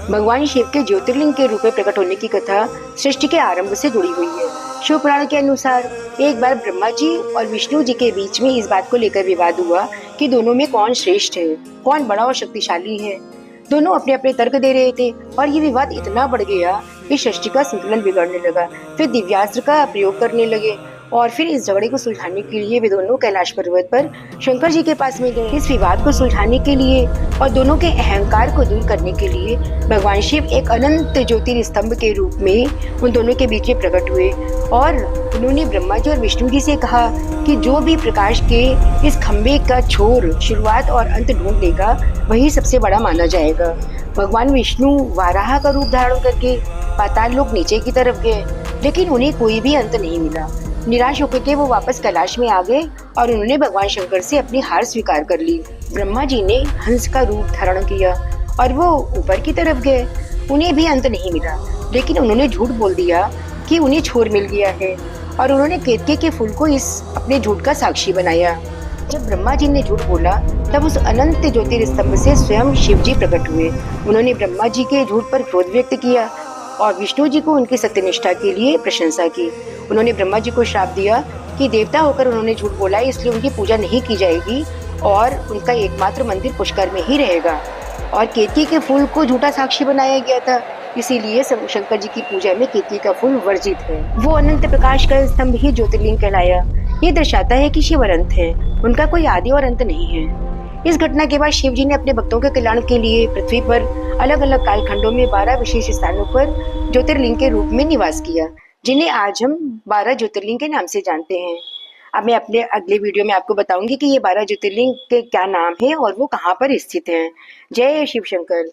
भगवान शिव के ज्योतिर्लिंग के रूप में प्रकट होने की कथा सृष्टि के आरंभ से जुड़ी हुई है। शिव पुराण के अनुसार एक बार ब्रह्मा जी और विष्णु जी के बीच में इस बात को लेकर विवाद हुआ कि दोनों में कौन श्रेष्ठ है, कौन बड़ा और शक्तिशाली है। दोनों अपने अपने तर्क दे रहे थे और ये विवाद इतना बढ़ गया कि सृष्टि का संतुलन बिगड़ने लगा। फिर दिव्यास्त्र का प्रयोग करने लगे और फिर इस झगड़े को सुलझाने के लिए वे दोनों कैलाश पर्वत पर शंकर जी के पास में गए। इस विवाद को सुलझाने के लिए और दोनों के अहंकार को दूर करने के लिए भगवान शिव एक अनंत ज्योतिर्स्तंभ के रूप में उन दोनों के बीच में प्रकट हुए और उन्होंने ब्रह्मा जी और विष्णु जी से कहा कि जो भी प्रकाश के इस खंबे का छोर शुरुआत और अंत ढूंढ लेगा वही सबसे बड़ा माना जाएगा। भगवान विष्णु वाराह का रूप धारण करके पाताल लोक नीचे की तरफ गए, लेकिन उन्हें कोई भी अंत नहीं मिला। निराश होकर के वो वापस कैलाश में आ गए और उन्होंने भगवान शंकर से अपनी हार स्वीकार कर ली। ब्रह्मा जी ने हंस का रूप धारण किया और वो ऊपर की तरफ गए। उन्हें भी अंत नहीं मिला, लेकिन उन्होंने झूठ बोल दिया कि उन्हें छोर मिल गया है और उन्होंने केतके के फूल को इस अपने झूठ का साक्षी बनाया। जब ब्रह्मा जी ने झूठ बोला तब उस अनंत ज्योतिर्स्तंभ से स्वयं शिव जी प्रकट हुए। उन्होंने ब्रह्मा जी के झूठ पर क्रोध व्यक्त किया और विष्णु जी को उनकी सत्यनिष्ठा के लिए प्रशंसा की। उन्होंने ब्रह्मा जी को श्राप दिया कि देवता होकर उन्होंने झूठ बोला, इसलिए उनकी पूजा नहीं की जाएगी और उनका एकमात्र मंदिर पुष्कर में ही रहेगा। और केतकी के फूल को झूठा साक्षी बनाया गया था, इसीलिए शंकर जी की पूजा में केतकी का फूल वर्जित है। वो अनंत प्रकाश का स्तंभ ही ज्योतिर्लिंग कहलाया। ये दर्शाता है कि शिव अनंत है, उनका कोई आदि और अंत नहीं है। इस घटना के बाद शिव जी ने अपने भक्तों के कल्याण के लिए पृथ्वी पर अलग अलग कालखंडों में 12 विशेष स्थानों पर ज्योतिर्लिंग के रूप में निवास किया, जिन्हें आज हम 12 ज्योतिर्लिंग के नाम से जानते हैं। अब मैं अपने अगले वीडियो में आपको बताऊंगी कि ये 12 ज्योतिर्लिंग के क्या नाम है और वो कहाँ पर स्थित हैं। जय शिव शंकर।